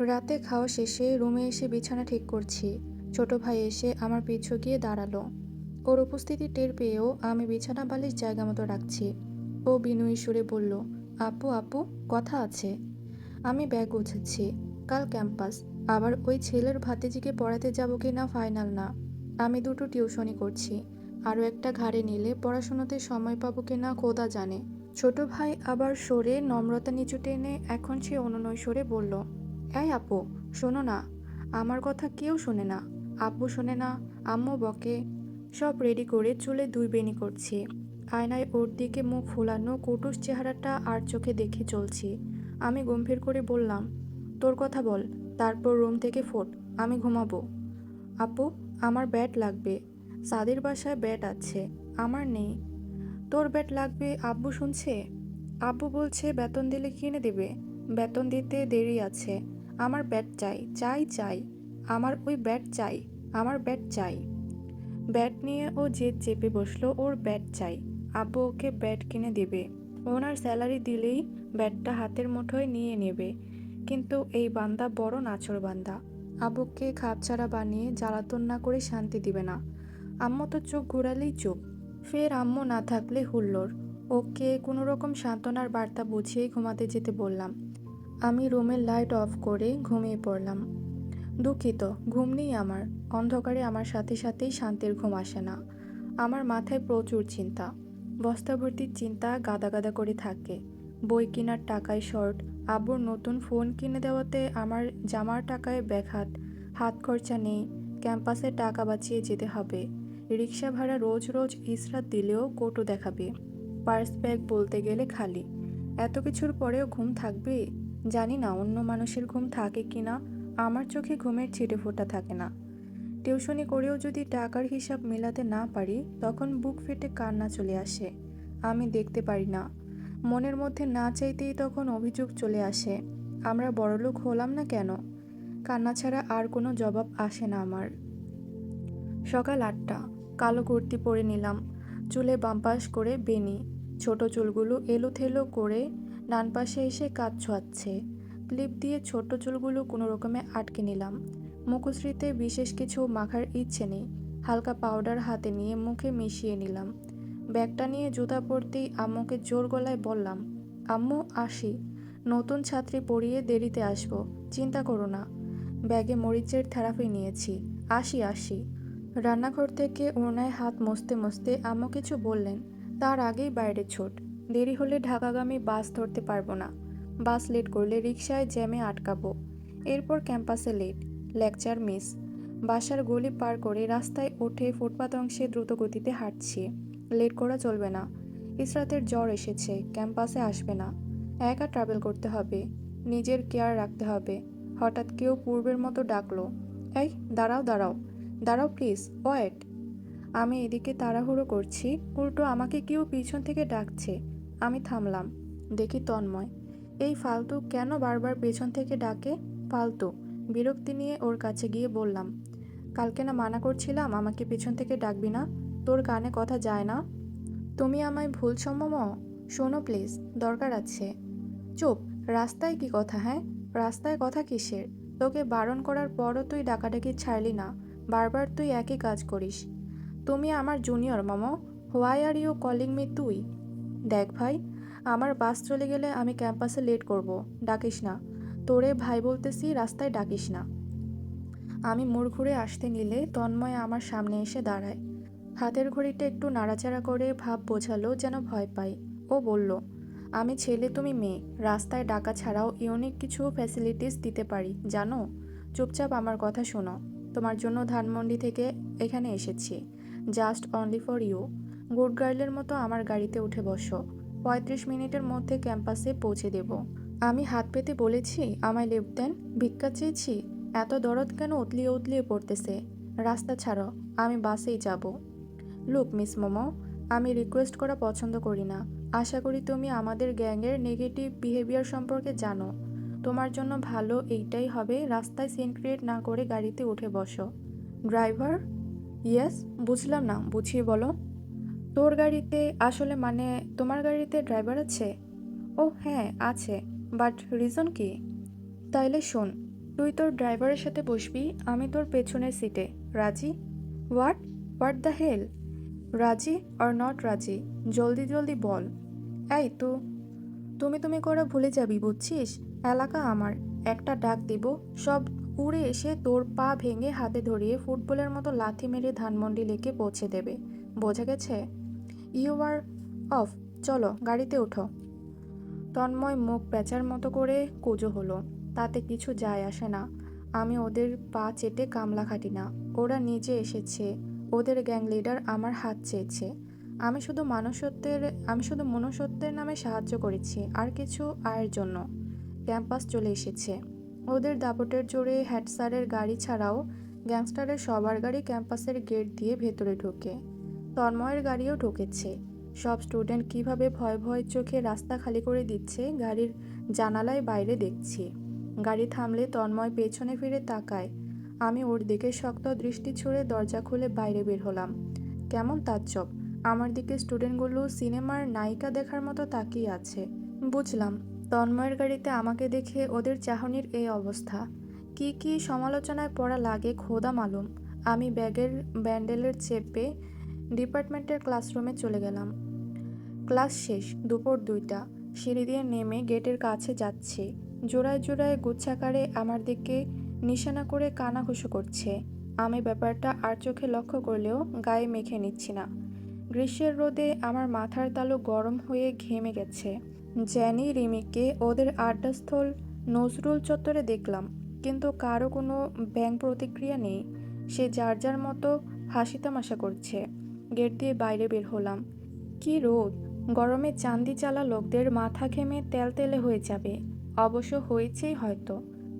রাতে খাওয়া শেষে রুমে এসে বিছানা ঠিক করছি। ছোট ভাই এসে আমার পিছু গিয়ে দাঁড়ালো। ওর উপস্থিতি টের পেয়েও আমি বিছানা বালিশ জায়গা মতো রাখছি। ও বিনয়ী সুরে বলল, আপু আপু, কথা আছে। আমি ব্যাগ গুছাচ্ছি। কাল ক্যাম্পাস, আবার ওই ছেলের ভাতিজিকে পড়াতে যাব কি না ফাইনাল না। আমি দুটো টিউশনি করছি, আরও একটা ঘাড়ে নিলে পড়াশোনাতে সময় পাবো কিনা খোদা জানে। ছোট ভাই আবার সরে নম্রতা নিচু টেনে এখন সে অনুনয় সরে বলল, এই আপু, শোনো না। আমার কথা কেউ শোনে না। আব্বু শোনে না, আম্মু বকে। সব রেডি করে চুলে দুই বেনি করছি। আয়নায় ওর দিকে মুখ ফোলানো কটুস চেহারাটা আর চোখে দেখে চলছি। আমি গম্ভীর করে বললাম, তোর কথা বল, তারপর রুম থেকে ফোট, আমি ঘুমাবো। আপু, আমার ব্যাট লাগবে। সাদির বাসায় ব্যাট আছে, আমার নেই। তোর ব্যাট লাগবে আব্বু শুনছে। আব্বু বলছে বেতন দিলে কিনে দেবে। বেতন দিতে দেরি আছে। আমার ব্যাট চাই, চাই চাই। আমার ওই ব্যাট চাই, আমার ব্যাট চাই। ব্যাট নিয়ে ও জেদ চেপে বসলো, ওর ব্যাট চাই। আব্বু ওকে ব্যাট কিনে দেবে। ওনার স্যালারি দিলেই ব্যাটটা হাতের মুঠোয় নিয়ে নেবে। কিন্তু এই বান্দা বড় নাছোড়বান্দা। আব্বুকে খাপছাড়া বানিয়ে জ্বালাতন না করে শান্তি দিবে না। আম্মু তো চোখ ঘোরালেই চুপ। ফের আম্মু না থাকলে হুল্লোড়। ওকে কোনো রকম সান্ত্বনার বার্তা বুঝিয়ে ঘুমাতে যেতে বললাম। আমি রুমের লাইট অফ করে ঘুমিয়ে পড়লাম। দুঃখিত, ঘুম নেই আমার। অন্ধকারে আমার সাথে সাথেই শান্তির ঘুম আসে না। আমার মাথায় প্রচুর চিন্তা। বস্তা ভর্তির চিন্তা গাদা গাদা করে থাকে। বই কেনার টাকায় শর্ট, আব্বুর নতুন ফোন কিনে দেওয়াতে আমার জামার টাকায় ব্যাঘাত, হাত খরচা নেই, ক্যাম্পাসে টাকা বাঁচিয়ে যেতে হবে, রিক্সা ভাড়া রোজ রোজ ইসরাত দিলেও কটু দেখাবে, পার্স ব্যাগ বলতে গেলে খালি। এত কিছুর পরেও ঘুম থাকবে? জানি না অন্য মানুষের ঘুম থাকে কিনা, আমার চোখে ঘুমের ছিটে ফোঁটা থাকে না। টিউশনি করেও যদি টাকার হিসাব মেলাতে না পারি, তখন বুক ফেটে কান্না চলে আসে। আমি দেখতে পারি না। মনের মধ্যে না চাইতেই তখন অভিযোগ চলে আসে, আমরা বড়লোক হলাম না কেন? কান্না ছাড়া আর কোনো জবাব আসে না আমার। সকাল 8টা। কালো কুর্তি পরে নিলাম, চুলে বামপাশ করে বেনি, ছোট চুলগুলো এলোথেলো করে ডান পাশে এসে কাজ ছোঁয়াচ্ছে। ক্লিপ দিয়ে ছোট চুলগুলো কোনো রকমে আটকে নিলাম। মুখশ্রীতে বিশেষ কিছু মাখার ইচ্ছে নেই। হালকা পাউডার হাতে নিয়ে মুখে মিশিয়ে নিলাম। ব্যাগটা নিয়ে জুতা পরতেই আম্মুকে জোর গলায় বললাম, আম্মু আসি, নতুন ছাত্রী পড়িয়ে দেরিতে আসবো, চিন্তা করো না। ব্যাগে মরিচের থেরাপি নিয়েছি, আসি আসি। রান্নাঘর থেকে ওড়নায় হাত মুছতে মুছতে আম্মু কিছু বললেন, তার আগেই বাইরে ছুট। দেরি হলে ঢাকাগামী বাস ধরতে পারবো না। বাস লেট করলে রিকশায় জ্যামে আটকাবো। এরপর ক্যাম্পাসে লেট, লেকচার মিস। বাসার গলি পার করে রাস্তায় উঠে ফুটপাত অংশে দ্রুত গতিতে হাঁটছি। লেট করা চলবে না। ইসরাতের জ্বর এসেছে, ক্যাম্পাসে আসবে না। একা ট্রাভেল করতে হবে, নিজের কেয়ার রাখতে হবে। হঠাৎ কেউ পূর্বের মতো ডাকলো, এই দাঁড়াও দাঁড়াও, দাঁড়াও প্লিজ, ওয়েট। আমি এদিকে তাড়াহুড়ো করছি, উল্টো আমাকে কেউ পিছন থেকে ডাকছে। আমি থামলাম, দেখি তন্ময়। এই ফালতু কেন বারবার পেছন থেকে ডাকে? ফালতু। বিরক্তি নিয়ে ওর কাছে গিয়ে বললাম, কালকে না মানা করছিলাম আমাকে পেছন থেকে ডাকবি না? তোর কানে কথা যায় না? তুমি আমায় ভুলছো মম? শোনো প্লিজ, দরকার আছে। চুপ। রাস্তায় কি কথা? হ্যাঁ, রাস্তায় কথা কিসের? তোকে বারণ করার পরও তুই ডাকাডাকি ছাড়লি না। বারবার তুই একই কাজ করিস। তুমি আমার জুনিয়র মামা। Why are you calling me তুই? দেখ ভাই, আমার বাস চলে গেলে আমি ক্যাম্পাসে লেট করব, ডাকিস না। তোরে ভাই বলতেছি, রাস্তায় ডাকিস না। আমি মোড় ঘুরে আসতে নিলে তন্ময় আমার সামনে এসে দাঁড়ায়। হাতের ঘড়িটা একটু নাড়াচাড়া করে ভাব বোঝালো যেন ভয় পাই। ও বলল, আমি ছেলে তুমি মেয়ে, রাস্তায় ডাকা ছাড়াও ইউনিক কিছু ফ্যাসিলিটিস দিতে পারি জানো। চুপচাপ আমার কথা শোনো। তোমার জন্য ধানমন্ডি থেকে এখানে এসেছি, just only for you. Good গার্লের মতো আমার গাড়িতে উঠে বসো। 35 মিনিটের মধ্যে ক্যাম্পাসে পৌঁছে দেব। আমি হাত পেতে বলেছি আমায় লিফট দেন? ভিক্ষা চেয়েছি? এত দরদ কেন উতলিয়ে উতলিয়ে পড়তেছে? রাস্তা ছাড়ো, আমি বাসেই যাব। লুক মিস মোমো, আমি রিকোয়েস্ট করা পছন্দ করি না। আশা করি তুমি আমাদের গ্যাংয়ের নেগেটিভ বিহেভিয়ার সম্পর্কে জানো। তোমার জন্য ভালো এইটাই হবে রাস্তায় সিন ক্রিয়েট না করে গাড়িতে উঠে বসো। ড্রাইভার? ইয়েস, বুঝলাম না, বুঝিয়ে বলো। তোর গাড়িতে আসলে মানে তোমার গাড়িতে ড্রাইভার আছে? ও হ্যাঁ আছে, বাট রিজন কি? তাইলে শোন, তুই তোর ড্রাইভারের সাথে বসবি, আমি তোর পেছনের সিটে। রাজি? হোয়াট? What the hell? রাজি অর নট রাজি? জলদি জলদি বল। এই তুমি তুমি করে ভুলে যাবি, বুঝছিস? এলাকা আমার। একটা ডাক দিব, সব উড়ে এসে তোর পা ভেঙে হাতে ধরিয়ে ফুটবলের মতো লাথি মেরে ধানমন্ডি লেকে পৌঁছে দেবে। বোঝা গেছে? You are off. চলো গাড়িতে ওঠো। তন্ময় মুখ পেঁচার মতো করে কুঁজো হলো। তাতে কিছু যায় আসে না। আমি ওদের পা চেটে কামলা খাটি না। ওরা নিজে এসেছে। ওদের গ্যাং লিডার আমার হাত চেয়েছে। আমি শুধু মনুষ্যত্বের নামে সাহায্য করেছি, আর কিছু আয়ের জন্য। ক্যাম্পাস চলে এসেছে। ওদের দাপটের জোরে হেড স্যারের গাড়ি ছাড়াও গ্যাংস্টারের সবার গাড়ি ক্যাম্পাসের গেট দিয়ে ভেতরে ঢোকে। তন্ময়ের গাড়িও ঢুকেছে। সব স্টুডেন্ট কিভাবে ভয় ভয় চোখে রাস্তা খালি করে দিচ্ছে গাড়ির জানালায় বাইরে দেখছি। গাড়ি থামলে তন্ময় পেছনে ফিরে তাকায়। আমি ওর দিকে শক্ত দৃষ্টি ছুড়ে দরজা খুলে বাইরে বের হলাম। কেমন তাজ্জব! আমার দিকে স্টুডেন্টগুলো সিনেমার নায়িকা দেখার মতো তাকিয়ে আছে। বুঝলাম, তন্ময়ের গাড়িতে আমাকে দেখে ওদের চাহনির এই অবস্থা। কি কি সমালোচনায় পড়া লাগে খোদা মালুম। আমি ব্যাগের ব্যান্ডেলের চেপে ডিপার্টমেন্টের ক্লাসরুমে চলে গেলাম। ক্লাস শেষ, দুপুর 2টা। সিঁড়ি দিয়ে নেমে গেটের কাছে যাচ্ছি। জোড়ায় জোড়ায় গুচ্ছাকারে আমার দিকে নিশানা করে কানাঘুষো করছে। আমি ব্যাপারটা আর চোখে লক্ষ্য করলেও গায়ে মেখে নিচ্ছি না। গ্রীষ্মের রোদে আমার মাথার তালু গরম হয়ে ঘেমে গেছে। জ্যানি রিমিকে ওদের আড্ডাস্থল নজরুল চত্বরে দেখলাম, কিন্তু কারো কোনো ব্যাঙ প্রতিক্রিয়া নেই। সে যার যার মতো হাসি তামাশা করছে। গেট দিয়ে বাইরে বের হলাম। কি রোদ! গরমে চান্দি চালা লোকদের মাথা ঘেমে তেলতেলে হয়ে যাবে। অবশ্য হয়েছেই হয়তো।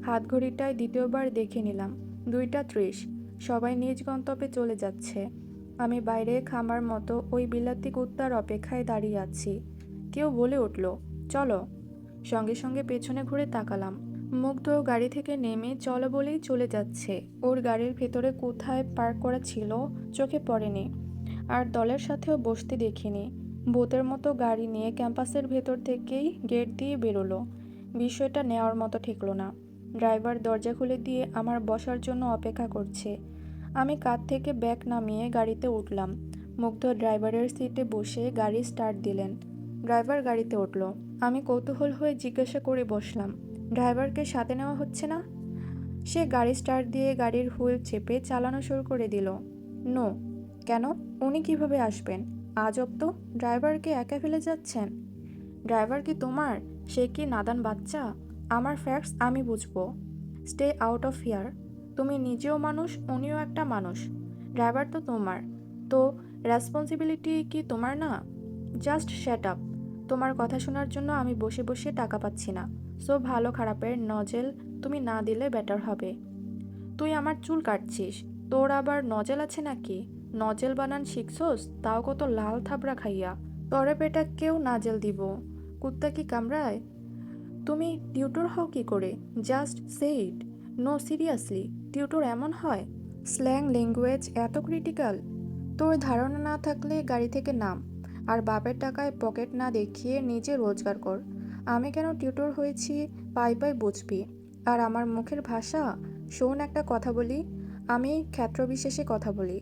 হাতঘড়িটায় দ্বিতীয়বার দেখে নিলাম, 2টা 30। সবাই নিজ গন্তব্যে চলে যাচ্ছে। আমি বাইরে খামার মতো ওই বিলাতি কুত্তার অপেক্ষায় দাঁড়িয়ে আছি। কেউ বলে উঠল, চলো। সঙ্গে সঙ্গে পেছনে ঘুরে তাকালাম। মুগ্ধ গাড়ি থেকে নেমে চলো বলেই চলে যাচ্ছে। ওর গাড়ির ভেতরে কোথায় পার্ক করা ছিল চোখে পড়েনি, আর দলের সাথেও বসতে দেখিনি। ভূতের মতো গাড়ি নিয়ে ক্যাম্পাসের ভেতর থেকেই গেট দিয়ে বেরোলো। বিষয়টা নেওয়ার মতো ঠেকলো না। ড্রাইভার দরজা খুলে দিয়ে আমার বসার জন্য অপেক্ষা করছে। আমি কাঁধ থেকে ব্যাগ নামিয়ে গাড়িতে উঠলাম। মুগ্ধ ড্রাইভারের সিটে বসে গাড়ি স্টার্ট দিলেন। ড্রাইভার গাড়িতে উঠল। আমি কৌতূহল হয়ে জিজ্ঞাসা করে বসলাম, ড্রাইভারকে সাথে নেওয়া হচ্ছে না? সে গাড়ি স্টার্ট দিয়ে গাড়ির হুইল চেপে চালানো শুরু করে দিল। নো। কেন? উনি কিভাবে আসবেন? আজব তো, ড্রাইভারকে একা ফেলে যাচ্ছেন। ড্রাইভার কি তোমার? সে কি নাদান বাচ্চা? আমার ফ্যাক্টস আমি বুঝবো। Stay out of here. তুমি নিজেও মানুষ, উনিও একটা মানুষ। ড্রাইভার তো তোমার, তো রেসপন্সিবিলিটি কি তোমার না? Just shut up. তোমার কথা শোনার জন্য আমি বসে বসে টাকা পাচ্ছি না। সো ভালো খারাপের নজেল তুমি না দিলে বেটার হবে। তুই আমার চুল কাটছিস, তোর আবার নজেল আছে নাকি? নজেল বানান শিখছোস, তাও কত লাল থাবড়া খাইয়া। তরে পেটা কেউ নাজেল দিব? কুত্তা কি কামড়ায়? তুমি টিউটর হও কি করে? জাস্ট সে ইট। নো সিরিয়াসলি, টিউটর এমন হয়? স্ল্যাং ল্যাঙ্গুয়েজ এত ক্রিটিক্যাল? তোর ধারণা না থাকলে গাড়ি থেকে নাম, আর বাপের টাকায় পকেট না দেখিয়ে নিজে রোজগার কর। আমি কেন টিউটর হয়েছি পাই পাই বুঝবি। আর আমার মুখের ভাষা, শোন একটা কথা বলি, আমি ক্ষেত্রবিশেষে কথা বলি।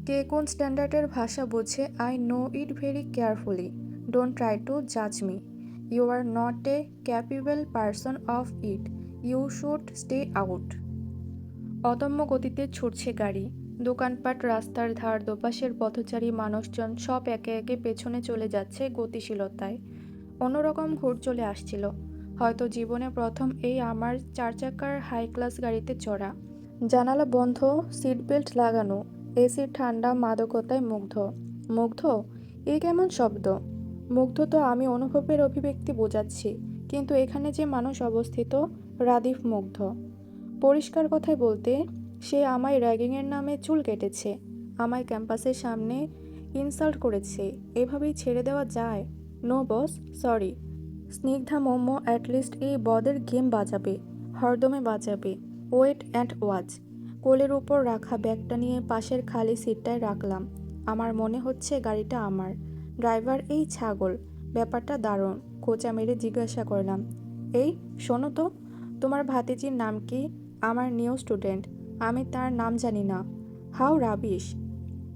কে কোন স্ট্যান্ডার্ডের ভাষা বোঝে I know it very carefully. Don't try to জাজ me. You are not a capable person of it. You should stay out. অদম্য গতিতে ছুটছে গাড়ি। দোকানপাট, রাস্তার ধার, দোপাশের পথচারী মানুষজন সব একে একে পেছনে চলে যাচ্ছে গতিশীলতায়। অন্যরকম হুড় চলে আসছিল। হয়তো জীবনে প্রথম এই আমার 4 চাকার হাই ক্লাস গাড়িতে চড়া। জানালা বন্ধ, সিট বেল্ট লাগানো, এসির ঠান্ডা মাদকতায় মুগ্ধ। মুগ্ধ? এ কেমন শব্দ? মুগ্ধ তো আমি অনুভবের অভিব্যক্তি বোঝাচ্ছি, কিন্তু এখানে যে মানুষ অবস্থিত, রাদিফ মুগ্ধ। পরিষ্কার কথায় বলতে, সে আমায় র্যাগিংয়ের নামে চুল কেটেছে, আমায় ক্যাম্পাসের সামনে ইনসাল্ট করেছে। এভাবেই ছেড়ে দেওয়া যায়? No boss, sorry. Snigdha Momo at least এই বদের গেম বাজাবে, হরদমে বাজাবে। Wait and watch. কোলের উপর রাখা ব্যাগটা নিয়ে পাশের খালি সিটটায় রাখলাম। আমার মনে হচ্ছে গাড়িটা আমার। ড্রাইভার এই ছাগল। ব্যাপারটা দারুণ। খোঁচা মেরে জিজ্ঞাসা করলাম, এই শোনো তো, তোমার ভাতিজির নাম কি? আমার নিউ স্টুডেন্ট, আমি তার নাম জানি না। How rubbish.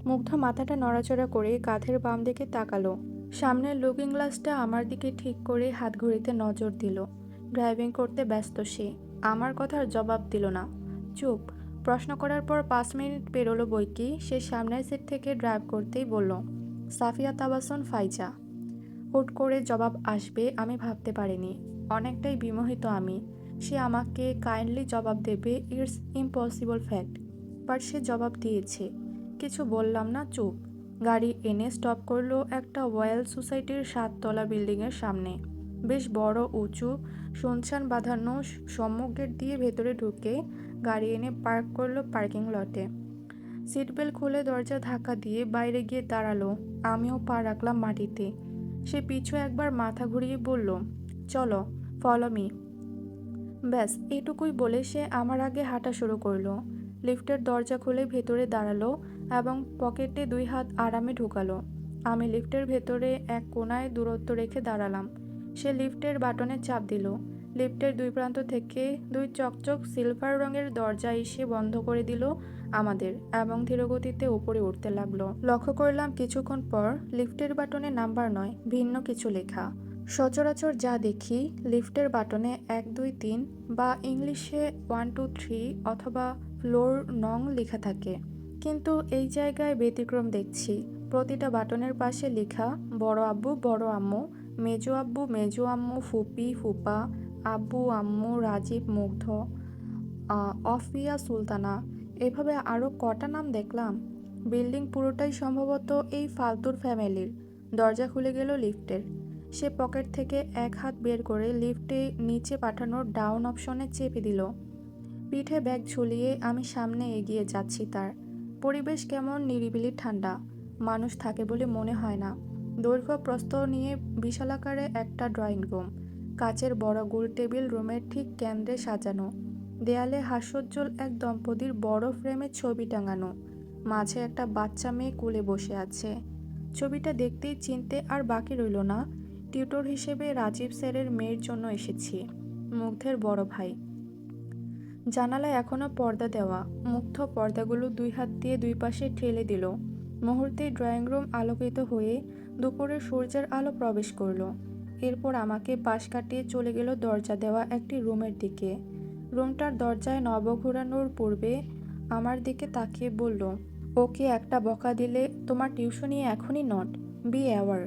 মুগ্ধ মাথাটা নড়াচড়া করে কাঁধের বাম দিকে তাকালো। সামনের লুকিং গ্লাসটা আমার দিকে ঠিক করে হাত ঘড়িতে নজর দিল। ড্রাইভিং করতে ব্যস্ত সে। আমার কথার জবাব দিল না। চুপ। প্রশ্ন করার পর 5 মিনিট পেরোলো বইকি, সে সামনের সিট থেকে ড্রাইভ করতেই বলল, সাফিয়া তাবাসসুম ফাইজা। হুট করে জবাব আসবে আমি ভাবতে পারিনি। অনেকটাই বিমোহিত আমি। সে আমাকে কাইন্ডলি জবাব দেবে, ইটস ইম্পসিবল ফ্যাক্ট। বাট সে জবাব দিয়েছে। কিছু বললাম না, চুপ। গাড়ি এনে স্টপ করলো একটা রয়্যাল সোসাইটির 7 তলা বিল্ডিংয়ের সামনে। বেশ বড় উঁচু শুনশান বাঁধানো সম্মুখ গেট দিয়ে ভেতরে ঢুকে গাড়ি এনে পার্ক করলো পার্কিং লটে। সিট বেল্ট খুলে দরজা ধাক্কা দিয়ে বাইরে গিয়ে দাঁড়ালো। আমিও পা রাখলাম মাটিতে। সে পিছু একবার মাথা ঘুরিয়ে বলল, চলো, ফলো মি। ব্যাস এটুকুই বলে সে আমার আগে হাঁটা শুরু করলো। লিফটের দরজা খুলে ভেতরে দাঁড়ালো এবং পকেটে 2 হাত আরামে ঢুকালো। আমি লিফটের ভেতরে এক কোণায় দূরত্ব রেখে দাঁড়ালাম। সে লিফটের বাটনে চাপ দিল। লিফটের 2 প্রান্ত থেকে 2 চকচক সিলভার রঙের দরজা এসে বন্ধ করে দিল আমাদের এবং ধীরগতিতে উপরে উঠতে লাগলো। লক্ষ্য করলাম কিছুক্ষণ পর লিফটের বাটনে নাম্বার নয়, ভিন্ন কিছু লেখা। সচরাচর যা দেখি লিফটের বাটনে 1 2 3 বা ইংলিশে 1 2 3 অথবা ফ্লোর নং লেখা থাকে, কিন্তু এই জায়গায় ব্যতিক্রম দেখছি। প্রতিটা বাটনের পাশে লেখা বড় আব্বু বড় আম্মু, মেজো আব্বু মেজো আম্মু, ফুপি ফুপা, আব্বু আম্মু, রাজীব, মুগ্ধ, অফিয়া, সুলতানা, এভাবে আরও কটা নাম দেখলাম। বিল্ডিং পুরোটাই সম্ভবত এই ফালতুর ফ্যামিলির। দরজা খুলে গেল লিফটের। সে পকেট থেকে 1 হাত বের করে লিফটে নিচে পাঠানোর ডাউন অপশনে চেপে দিল। পিঠে ব্যাগ ঝুলিয়ে আমি সামনে এগিয়ে যাচ্ছি। তার পরিবেশ কেমন নিরিবিলি ঠান্ডা। মানুষ থাকে বলে মনে হয় না। দৈর্ঘ্য প্রস্থ নিয়ে বিশালাকারে একটা ড্রয়িং রুম। কাচের বড় গোল টেবিল রুমের ঠিক কেন্দ্রে সাজানো। দেয়ালে হাস্যোজ্জ্বল এক দম্পতির বড় ফ্রেমে ছবি টাঙানো। মাঝে একটা বাচ্চা মেয়ে কোলে বসে আছে। ছবিটা দেখতেই চিনতে আর বাকি রইল না, টিউটর হিসেবে রাজীব স্যারের মেয়ের জন্য এসেছি। মুগ্ধের বড় ভাই। জানালায় এখনো পর্দা দেওয়া। মুগ্ধ পর্দাগুলো 2 হাত দিয়ে 2 পাশে ঠেলে দিল। মুহূর্তেই ড্রয়িং রুম আলোকিত হয়ে দুপুরের সূর্যের আলো প্রবেশ করলো। এরপর আমাকে পাশ কাটিয়ে চলে গেল দরজা দেওয়া একটি রুমের দিকে। রুমটার দরজায় নব ঘোরানোর পূর্বে আমার দিকে তাকিয়ে বলল, ওকে একটা বকা দিলে তোমার টিউশনি এখনই নট, বি অ্যাওয়ার।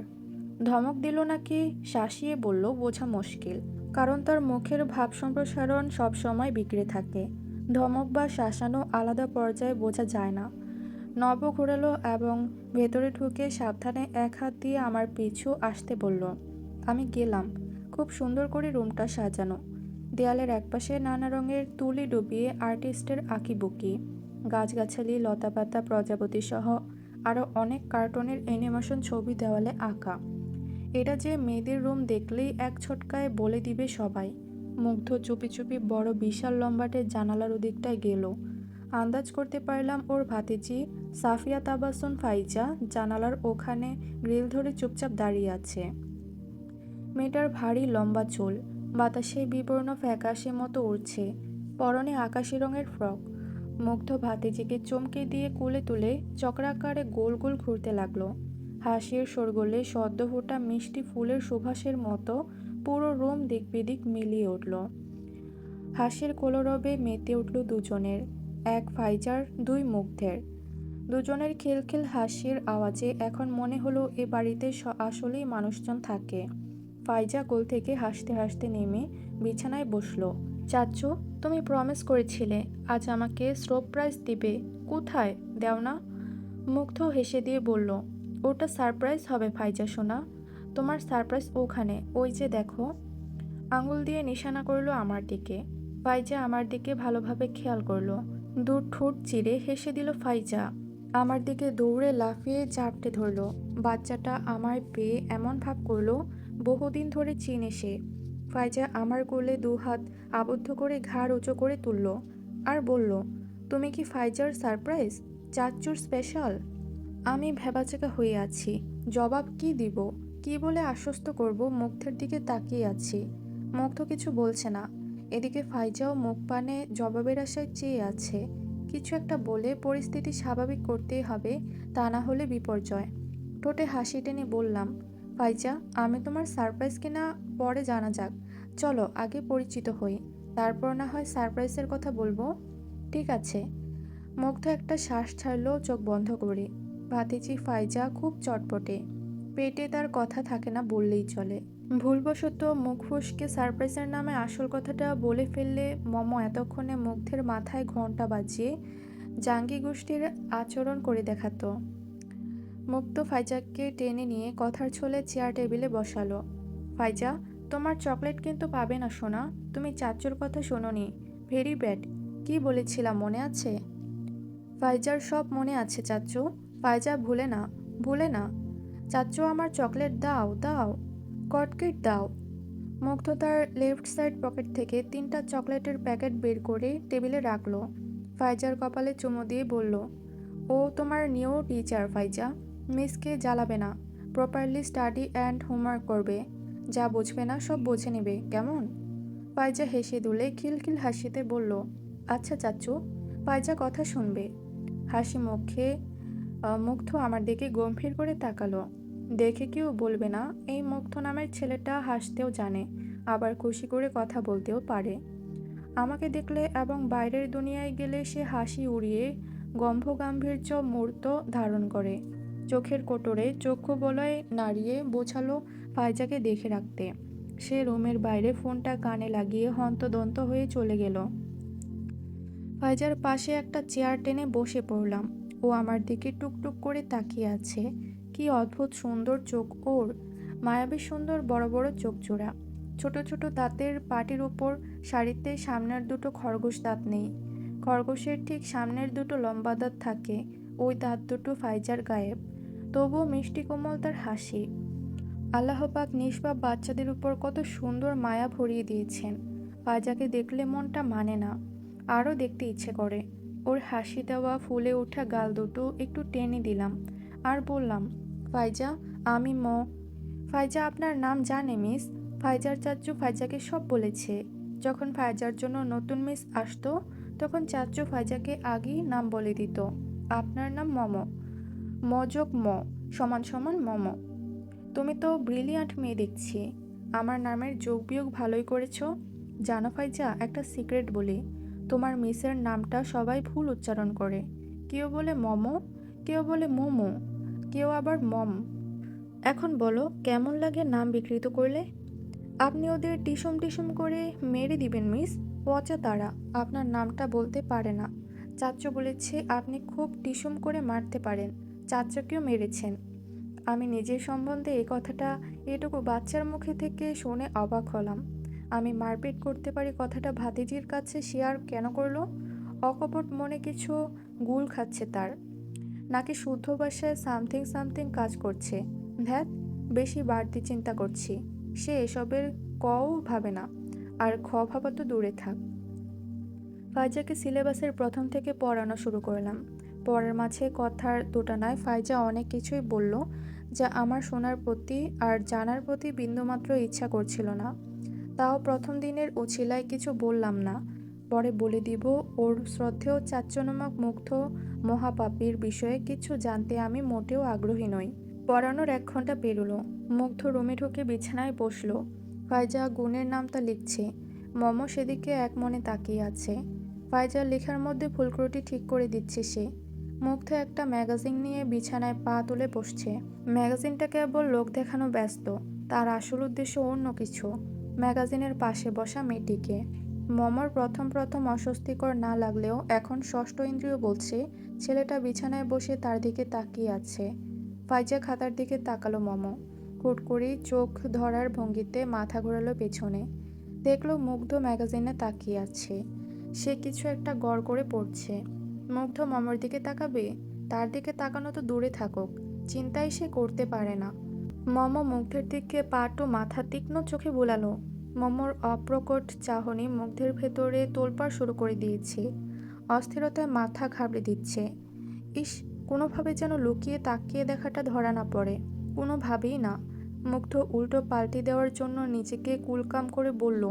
ধমক দিল নাকি শাসিয়ে বলল বোঝা মুশকিল, কারণ তার মুখের ভাব সম্প্রসারণ সবসময় বিগড়ে থাকে। ধমক বা শাসানো আলাদা পর্যায়ে বোঝা যায় না। নব ঘোরালো এবং ভেতরে ঢুকে সাবধানে 1 হাত দিয়ে আমার পিছু আসতে বলল। আমি গেলাম। খুব সুন্দর করে রুমটা সাজানো। দেয়ালের একপাশে নানা রঙের তুলি ডুবিয়ে আর্টিস্টের আঁকিবুকি, গাছগাছালি, লতাপাতা, প্রজাপতি সহ আরও অনেক কার্টুনের অ্যানিমেশন ছবি দেওয়ালে আঁকা। এটা যে মেয়েদের রুম দেখলেই এক ছোটকায় বলে দিবে সবাই। মুগ্ধ চুপি চুপি বড় বিশাল লম্বাটে জানালার ওদিকটায় গেল। আন্দাজ করতে পারলাম ওর ভাতিজি সাফিয়া তাবাসসুম ফাইজা জানালার ওখানে গ্রিল ধরে চুপচাপ দাঁড়িয়ে আছে। মেয়েটার ভারী লম্বা চুল বাতাসে বিবর্ণ ফ্যাকাশে মতো উড়ছে। পরনে আকাশি রঙের ফ্রক। মুগ্ধ ভাতিজিকে চমকে দিয়ে কোলে তুলে চক্রাকারে গোল গোল ঘুরতে লাগলো। হাসির শোরগোলে সদ্য ফোটা মিষ্টি ফুলের সুবাসের মতো পুরো রুম দিক বিদিক মিলিয়ে উঠল। হাসির কলরবে মেতে উঠল দুজনের, এক ফাইজার 2 মুগ্ধের। দুজনের খিলখিল হাসির আওয়াজে এখন মনে হলো এ বাড়িতে আসলেই মানুষজন থাকে। ফাইজা কোল থেকে হাসতে হাসতে নেমে বিছানায় বসলো। চাচ্চু, তুমি প্রমিস করেছিলে আজ আমাকে সারপ্রাইজ দিবে, কোথায় দেও না? মুগ্ধ হেসে দিয়ে বলল, ওটা সারপ্রাইজ হবে ফাইজা সোনা, তোমার সারপ্রাইজ ওখানে, ওই যে দেখো। আঙুল দিয়ে নিশানা করলো আমার দিকে। ফাইজা আমার দিকে ভালোভাবে খেয়াল করলো। দু ঠোঁট চিরে হেসে দিল ফাইজা। আমার দিকে দৌড়ে লাফিয়ে জাপটে ধরলো। বাচ্চাটা আমার পেয়ে এমন ভাব করলো বহুদিন ধরে চিনে সে। ফাইজা আমার কোলে 2 হাত আবদ্ধ করে ঘাড় উঁচু করে তুলল আর বলল, তুমি কি ফাইজার সারপ্রাইজ, চাচ্চুর স্পেশাল? আমি ভ্যাবাচ্যাকা হয়ে আছি। জবাব কি দিব, কি বলে আশ্বস্ত করব? মুগ্ধের দিকে তাকিয়ে আছি। মুগ্ধ কিছু বলছে না। এদিকে ফাইজাও মুখ পানে জবাবের আশায় চেয়ে আছে। কিছু একটা বলে পরিস্থিতি স্বাভাবিক করতেই হবে, তা না হলে বিপর্যয়। ঠোঁটে হাসি টেনে বললাম, ফাইজা, আমি তোমার সারপ্রাইজ কিনা পরে জানা যাক। চলো আগে পরিচিত হই, তারপর না হয় সারপ্রাইজের কথা বলবো। ঠিক আছে। মুগ্ধ একটা শ্বাস ছাড়লো চোখ বন্ধ করে। ভাতিজি ফাইজা খুব চটপটে, পেটে তার কথা থাকে না বললেই চলে। ভুলবশত মুখ ফসকে সারপ্রাইজের নামে আসল কথাটা বলে ফেললে এতক্ষণে মুগ্ধের মাথায় ঘন্টা বাজিয়ে জাঙ্গি গোষ্ঠীর আচরণ করে দেখাতো। মুগ্ধ ফাইজাকে টেনে নিয়ে কথার ছলে চেয়ার টেবিলে বসালো। ফাইজা, তোমার চকলেট কিন্তু পাবে না সোনা। তুমি চাচুর কথা শোনোনি। Very bad. কি বলেছিলাম মনে আছে? ফাইজার সব মনে আছে চাচু। ফাইজা ভুলে না, ভুলে না। চাচু, আমার চকলেট দাও, দাও, কটকিট দাও। মুগ্ধ তার লেফট সাইড পকেট থেকে 3টা চকলেটের প্যাকেট বের করে টেবিলে রাখলো। ফাইজার কপালে চুমু দিয়ে বলল, ও তোমার নিউ টিচার ফাইজা। মিসকে জ্বালাবে না। প্রপারলি স্টাডি অ্যান্ড হোমওয়ার্ক করবে। যা বুঝবে না সব বুঝে নেবে, কেমন? ফাইজা হেসে দুলে খিলখিল হাসিতে বলল, আচ্ছা চাচু। ফাইজা কথা শুনবে। হাসি মুখে মুগ্ধ আমার দিকে গম্ভীর করে তাকালো। দেখে কেউ বলবে না এই মুগ্ধ নামের ছেলেটা হাসতেও জানে, আবার খুশি করে কথা বলতেও পারে। আমাকে দেখলে এবং বাইরের দুনিয়ায় গেলে সে হাসি উড়িয়ে গম্ভীর্য মূর্ত ধারণ করে। চোখের কোটরে চক্ষু বলয় নাড়িয়ে বোঝালো ফাইজাকে দেখে রাখতে। সে রুমের বাইরে ফোনটা কানে লাগিয়ে হন্তদন্ত হয়ে চলে গেল। ফাইজার পাশে একটা চেয়ার টেনে বসে পড়লাম। ও আমার দিকে টুকটুক করে তাকিয়ে আছে। কি অদ্ভুত সুন্দর চোখ ওর, মায়াবী সুন্দর বড় বড় চোখ জোড়া। ছোট ছোট দাঁতের পাটির উপর সারিতে সামনের দুটো খরগোশ দাঁত নেই। খরগোশের ঠিক সামনের দুটো লম্বা দাঁত থাকে। ওই দাঁত দুটো ফাইজার গায়েব, তবুও মিষ্টি কোমল তার হাসি। আল্লাহ পাক নিষ্পাপ বাচ্চাদের উপর কত সুন্দর মায়া ভরিয়ে দিয়েছেন। ফাইজাকে দেখলে মনটা মানে না, আরও দেখতে ইচ্ছে করে। ওর হাসি দেওয়া ফুলে ওঠা গাল দুটো একটু টেনে দিলাম আর বললাম, ফাইজা, আমি ফাইজা আপনার নাম জানে মিস? ফাইজার চাচু ফাইজাকে সব বলেছে। যখন ফাইজার জন্য নতুন মিস আসতো তখন চাচু ফাইজাকে আগেই নাম বলে দিত, আপনার নাম মযোগ সমান সমান তুমি তো ব্রিলিয়ান্ট মেয়ে দেখছি। আমার নামের যোগ বিয়োগ ভালোই করেছ। জানো ফাইজা, একটা সিক্রেট বলি, তোমার মিসের নামটা সবাই ভুল উচ্চারণ করে। কেউ বলে কেউ বলে মোমো, কেউ আবার মম। এখন বলো কেমন লাগে নাম বিকৃত করলে? আপনি ওদের টিসুম টিসুম করে মেরে দিবেন মিস। পচা তারা আপনার নামটা বলতে পারে না। চাচু বলেছে আপনি খুব টিসুম করে মারতে পারেন। চাচুকেও মেরেছেন। আমি নিজের সম্বন্ধে এই কথাটা এটুকু বাচ্চার মুখে থেকে শুনে অবাক হলাম। আমি মারপিট করতে পারি কথাটা ভাতিজির কাছে শেয়ার কেন করলো? অকপট মনে কিছু গুল খাচ্ছে তার, নাকি শুদ্ধ ভাষায় সামথিং সামথিং কাজ করছে। ধ্যাত, বেশি বাড়তি চিন্তা করছি। সে এসবের কও ভাবে না, আর খ ভাবা তো দূরে থাক। ফাইজাকে সিলেবাসের প্রথম থেকে পড়ানো শুরু করলাম। পড়ার মাঝে কথার দোটানায় ফাইজা অনেক কিছুই বলল, যা আমার শোনার প্রতি আর জানার প্রতি বিন্দুমাত্র ইচ্ছা করছিল না। তাও প্রথম দিনের উছিলায় কিছু বললাম না। পরে বলে দিব। ওর শ্রদ্ধেয় চাচ্চনমক মুগ্ধ মহাপাপীর বিষয়ে কিছু জানতে আমি মোটেও আগ্রহী নই। পড়ানোর 1 ঘন্টা পেরোলো। মুগ্ধ রুমে ঢুকে বিছানায় বসলো। ফাইজা গুণের নামটা লিখছে। সেদিকে এক মনে তাকিয়ে আছে। ফাইজার লেখার মধ্যে ভুলক্রটি ঠিক করে দিচ্ছে সে। মুগ্ধ একটা ম্যাগাজিন নিয়ে বিছানায় পা তুলে বসছে। ম্যাগাজিনটা কেবল লোক দেখানো ব্যস্ত, তার আসল উদ্দেশ্য অন্য কিছু। ম্যাগাজিনের পাশে বসা মেয়েটিকে প্রথম প্রথম অস্বস্তিকর না লাগলেও এখন ষষ্ঠ ইন্দ্রিয় বলছে ছেলেটা বিছানায় বসে তার দিকে তাকিয়ে আছে। ফাইজা খাতার দিকে তাকালো। হুট করেই চোখ ধরার ভঙ্গিতে মাথা ঘোরালো পেছনে। দেখলো মুগ্ধ ম্যাগাজিনে তাকিয়ে আছে। সে কিছু একটা গড় করে পড়ছে। মুগ্ধ মমর দিকে তাকাবে? তার দিকে তাকানো তো দূরে থাকুক, চিন্তাই সে করতে পারে না। মুগ্ধের দিকে পাট ও মাথা তীক্ষ্ণ চোখে বুলালো। মমর অপ্রকট চাহনি মুগ্ধের ভেতরে তোলপাড় শুরু করে দিয়েছে। অস্থিরতায় মাথা ঘাবড়ে দিচ্ছে। ইস, কোনোভাবে যেন লুকিয়ে তাকিয়ে দেখাটা ধরা না পড়ে। কোনোভাবেই না। মুগ্ধ উল্টো পাল্টি দেওয়ার জন্য নিজেকে কুলকাম করে বলল,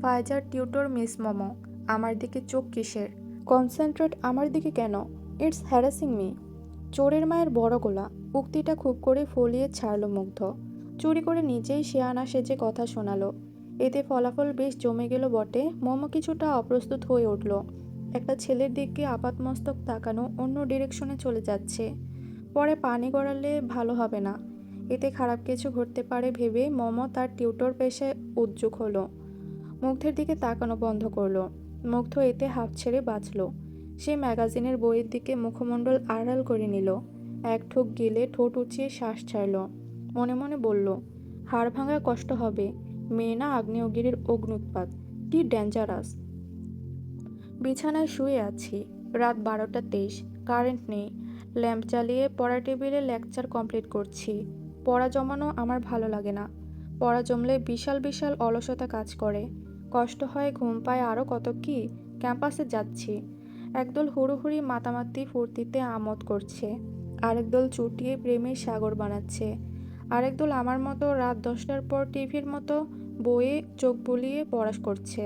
ফাইজার টিউটর মিস মোমো। আমার দিকে চোখ কিসের? কনসেন্ট্রেট আমার দিকে কেন? It's harassing me. চোরের মায়ের বড় গোলা। উক্তিটা খুব করে ফলিয়ে ছাড়ল মুগ্ধ। চুরি করে নিজেই শেয়ানা সেজে কথা শোনালো। এতে ফলাফল বেশ জমে গেল বটে। মোমো কিছুটা অপ্রস্তুত হয়ে উঠল। একটা ছেলের দিকে আপাতমস্তক তাকানো অন্য ডিরেকশনে চলে যাচ্ছে। পরে পানি গড়ালে ভালো হবে না। এতে খারাপ কিছু ঘটতে পারে ভেবে মোমো তার টিউটর পেশায় উদ্যোগ হলো। মুগ্ধের দিকে তাকানো বন্ধ করলো। মুগ্ধ এতে হাঁফ ছেড়ে বাঁচল। সে ম্যাগাজিনের বইয়ের দিকে মুখমণ্ডল আড়াল করে নিল। এক ঠোক গিলে ঠোঁট উঁচিয়ে শ্বাস ছাড়ল। মনে মনে বলল, হাড় ভাঙা কষ্ট হবে। মেয়ে না আগ্নেয়গিরির অগ্নুৎপাত। কি ডেঞ্জারাস। বিছানায় শুয়ে আছি। রাত 12টা 23। কারেন্ট নেই। ল্যাম্প জ্বালিয়ে পড়া টেবিলে লেকচার কমপ্লিট করছি। পড়া জমানো আমার ভালো লাগে না। পড়া জমলে বিশাল বিশাল অলসতা কাজ করে। কষ্ট হয়, ঘুম পায়, আরও কত কি। ক্যাম্পাসে যাচ্ছি। একদল হুড়োহুড়ি মাতামাতি ফুর্তিতে আমোদ করছে। আরেক দল চুটিয়ে প্রেমের সাগর বানাচ্ছে। আরেক দল আমার মতো রাত 10টার পর টিভির মতো বইয়ে চোখ বুলিয়ে পড়া করছে।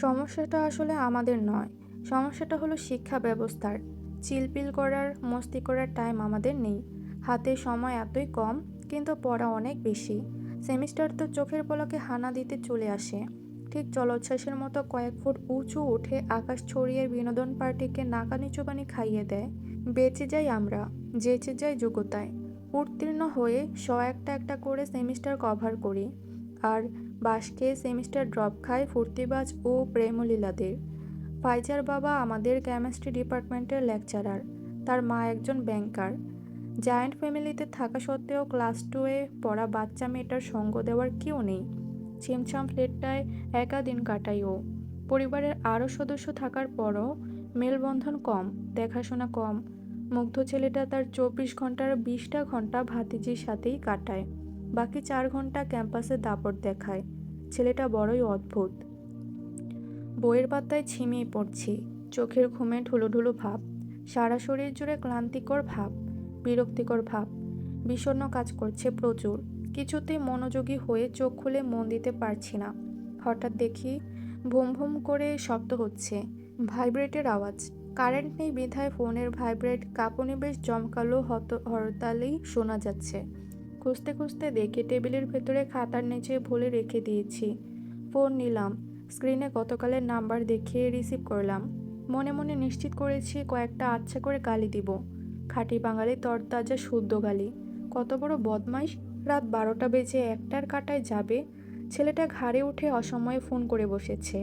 সমস্যাটা আসলে আমাদের নয়। সমস্যাটা হলো শিক্ষা ব্যবস্থার। চিলপিল করার, মস্তি করার টাইম আমাদের নেই। হাতে সময় এতই কম, কিন্তু পড়া অনেক বেশি। সেমিস্টার তো চোখের পলকে হানা দিতে চলে আসে। ঠিক জলোচ্ছ্বাসের মতো কয়েক ফুট উঁচু উঠে আকাশ ছড়িয়ে বিনোদন পার্টিকে নাকানি চুবানি খাইয়ে দেয়। বেঁচে যাই আমরা, যেচে যাই যোগ্যতায়। উত্তীর্ণ হয়ে একটা একটা করে সেমিস্টার কভার করি। আর বাস খেয়ে সেমিস্টার ড্রপ খায় ফুর্তিবাজ ও প্রেমলীলাদের। ফাইজার বাবা আমাদের কেমিস্ট্রি ডিপার্টমেন্টের লেকচারার। তার মা একজন ব্যাংকার। জায়েন্ট ফ্যামিলিতে থাকা সত্ত্বেও ক্লাস 2-এ পড়া বাচ্চা মেয়েটার সঙ্গ দেওয়ার কেউ নেই। ছিমছাম ফ্ল্যাটটায় একা দিন কাটাই ও। পরিবারের আরও সদস্য থাকার পরও মেলবন্ধন কম, দেখাশোনা কম। মুগ্ধ ছেলেটা তার 24 ঘন্টার 20টা ঘন্টা ভাতিজির সাথেই কাটায়। বাকি 4 ঘন্টা ক্যাম্পাসে দাপট দেখায়। ছেলেটা বড়ই অদ্ভুত। বইয়ের পাতায় ঝিমিয়ে পড়ছি। চোখের ঘুমে ঢুলুঢুলু ভাব। সারা শরীর জুড়ে ক্লান্তিকর ভাব, বিরক্তিকর ভাব। বিষণ্ণ কাজ করছে প্রচুর। কিছুতেই মনোযোগী হয়ে চোখ খুলে মন দিতে পারছি না। হঠাৎ দেখি ভুম ভুম করে শব্দ হচ্ছে। ভাইব্রেটের আওয়াজ। কারেন্ট নেই বিধায় ফোনের ভাইব্রেট কাঁপুনি বেশ জমকালো হরতালেই শোনা যাচ্ছে। খুঁজতে খুঁজতে দেখি টেবিলের ভেতরে খাতার নিচে ভুলে রেখে দিয়েছি। ফোন নিলাম। স্ক্রিনে গতকালের নাম্বার দেখিয়ে রিসিভ করলাম। মনে মনে নিশ্চিত করেছি কয়েকটা আচ্ছা করে গালি দিব। খাঁটি বাঙালি তরতাজা শুদ্ধ গালি। কত বড় বদমাইশ। রাত 12টা বেজে 1টার কাটায় যাবে। ছেলেটা ঘাড়ে উঠে অসময়ে ফোন করে বসেছে।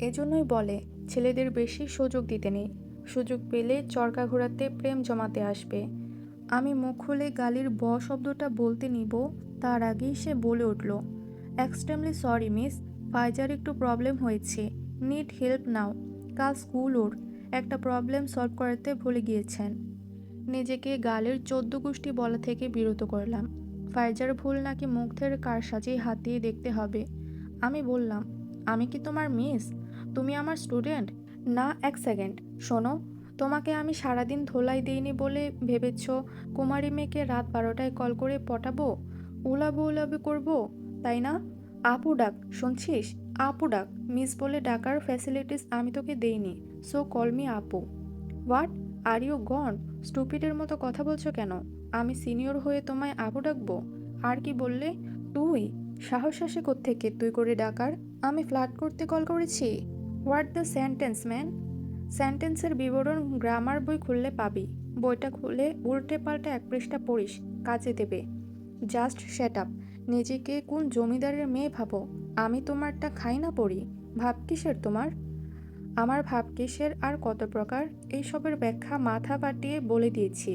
এজন্যই বলে ছেলেদের বেশি সুযোগ দিতে নেই। সুযোগ পেলে চরকা ঘোরাতে, প্রেম জমাতে আসবে। আমি মুখ খুলে গালির ব শব্দটা বলতে নিব, তার আগেই সে বলে উঠল, এক্সট্রিমলি সরি মিস, ফাইজার একটু প্রবলেম হয়েছে। নিড হেল্প নাও। কাল স্কুল ওর। একটা প্রবলেম সলভ করাতে ভুলে গিয়েছেন। নিজেকে গালের 14 গোষ্ঠী বলা থেকে বিরত করলাম। ফাইজার ভুল নাকি মুগ্ধের কারসাজি হাতিয়ে দেখতে হবে। আমি বললাম, আমি কি তোমার মিস? তুমি আমার স্টুডেন্ট? না, এক সেকেন্ড শোনো। তোমাকে আমি সারাদিন ধোলাই দিইনি বলে ভেবেছ কুমারী মেয়েকে রাত 12টায় কল করে পটাবো, উলাবো উলাবি করবো, তাই না? আপু ডাক, শুনছিস? আপু ডাক। মিস বলে ডাকার ফ্যাসিলিটিস আমি তোকে দেইনি। সো কল মি আপু। What are you gone? স্টুপিডের মতো কথা বলছো কেন? আমি সিনিয়র হয়ে তোমায় আপু ডাকবো? আর কি বললে? তুই? সাহস আসে কোত্থেকে তুই করে ডাকার? আমি ফ্লার্ট করতে কল করেছি? What the sentence man? সেন্টেন্সের বিবরণ গ্রামার বই খুললে পাবি। বইটা খুলে উল্টে পাল্টে 1 পৃষ্ঠা পড়িস, কাজে দেবে। Just shut up. নিজেকে কোন জমিদারের মেয়ে ভাবো? আমি তোমারটা খাই না পড়ি। ভাব কিসের তোমার? আমার ভাব কিসের আর কত প্রকার, এইসবের ব্যাখ্যা মাথা ফাটিয়ে বলে দিয়েছি।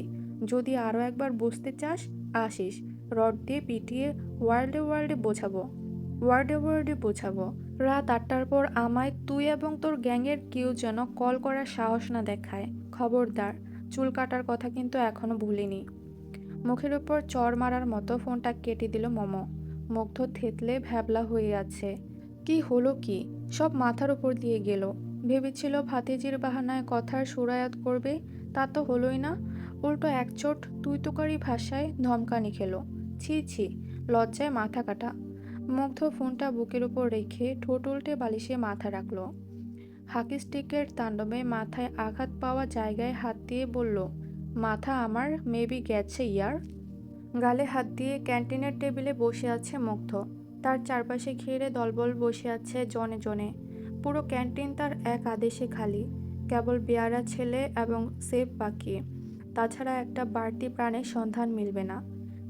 যদি আরও একবার বুঝতে চাস, আসিস। রড দিয়ে পিটিয়ে ওয়ার্ল্ডে ওয়ার্ল্ডে বোঝাবো। ওয়ার্ডে ওয়ার্ডে বোঝাবো। রাত 8টার পর আমায় তুই এবং তোর গ্যাংয়ের কেউ যেন কল করার সাহস না দেখায়। খবরদার। চুল কাটার কথা কিন্তু এখনো ভুলিনি। মুখের উপর চড় মারার মতো ফোনটা কেটে দিল মোমো। মুগ্ধ থেতলে ভ্যাবলা হয়ে আছে। কি হলো কি? সব মাথার উপর দিয়ে গেল। ভেবেছিল ভাতিজির বাহানায় কথার সুরায়াত করবে, তা তো হলোই না। উল্টো একচোট তুই তোকারি ভাষায় ধমকানি খেলো। ছি ছি, লজ্জায় মাথা কাটা। মুগ্ধ ফোনটা বুকের উপর রেখে ঠোঁট উল্টে বালিশে মাথা রাখলো। হাকি স্টিকের তাণ্ডবে মাথায় আঘাত পাওয়া জায়গায় হাত দিয়ে বলল, মাথা আমার মেবি গেছে ইয়ার। গালে হাত দিয়ে ক্যান্টিনের টেবিলে বসে আছে মুগ্ধ। তার চারপাশে ঘিরে দলবল বসে আছে জনে জনে। পুরো ক্যান্টিন তার এক আদেশে খালি, কেবল বেয়ারা ছেলে এবং সেফ বাকি। তাছাড়া একটা বাড়তি প্রাণের সন্ধান মিলবে না।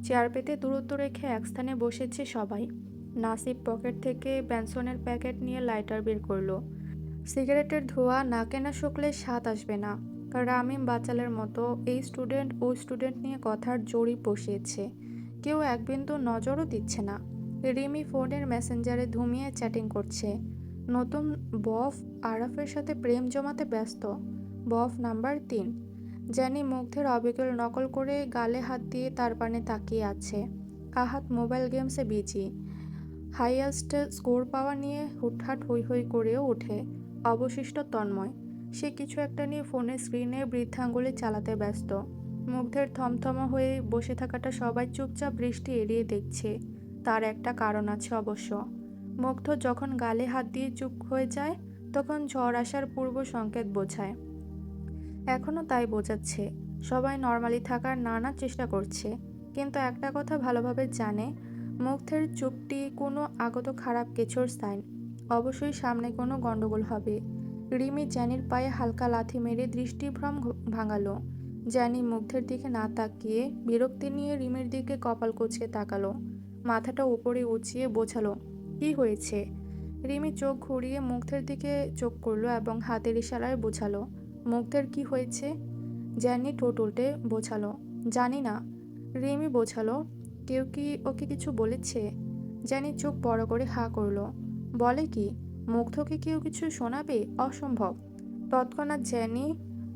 চেয়ার পেতে দূরত্ব রেখে এক স্থানে বসেছে সবাই। নাসিব পকেট থেকে বেনসনের প্যাকেট নিয়ে লাইটার বের করলো। সিগারেটের ধোঁয়া নাকে না শুকলে স্বাদ আসবে না। রামিম বাচালের মতো এই স্টুডেন্ট ও স্টুডেন্ট নিয়ে কথার জড়ি বসিয়েছে। কেউ এক বিন্দু নজরও দিচ্ছে না। রিমি ফোনের মেসেঞ্জারে ধুমিয়ে চ্যাটিং করছে। নতুন বফ আরাফের সাথে প্রেম জমাতে ব্যস্ত। বফ নাম্বার 3। জ্যানি মুগ্ধের অবিকল নকল করে গালে হাত দিয়ে তার পানে তাকিয়ে আছে। আহাত মোবাইল গেমসে বিজি। হাইয়েস্ট স্কোর পাওয়া নিয়ে হুটহাট হৈ হৈ করেও ওঠে। অবশিষ্ট তন্ময়। সে কিছু একটা নিয়ে ফোনের স্ক্রিনে বৃদ্ধাঙ্গুলি চালাতে ব্যস্ত। মুগ্ধের থমথমা হয়ে বসে থাকাটা সবাই চুপচাপ দৃষ্টি এড়িয়ে দেখছে। তার একটা কারণ আছে অবশ্য। মুগ্ধ যখন গালে হাত দিয়ে চুপ হয়ে যায়, তখন ঝড় আসার পূর্ব সংকেত বোঝায়। এখনও তাই বোঝাচ্ছে। সবাই নর্মালি থাকার নানা চেষ্টা করছে, কিন্তু একটা কথা ভালোভাবে জানে, মুগ্ধের চুপটি কোনো আগত খারাপ কিছুর সাইন। অবশ্যই সামনে কোনো গন্ডগোল হবে। রিমি জ্যানির পায়ে হালকা লাথি মেরে দৃষ্টিভ্রম ভাঙালো। জ্যানি মুগ্ধের দিকে না তাকিয়ে বিরক্তি নিয়ে রিমির দিকে কপাল কুঁচকে তাকালো। মাথাটা উপরে উঁচিয়ে বোঝালো, কি হয়েছে? রিমি চোখ ঘুরিয়ে মুগ্ধের দিকে চোখ করলো এবং হাতের ইশারায় বোঝালো, মুগ্ধের কি হয়েছে? জ্যানি ঠোঁট উল্টে বোঝালো, জানি না। রিমি বোঝালো, কেউ কি ওকে কিছু বলেছে? জ্যানি চোখ বড় করে হাঁ করলো। বলে কি? মুগ্ধকে কেউ কিছু শোনাবে? অসম্ভব। তৎক্ষণাৎ জ্যানি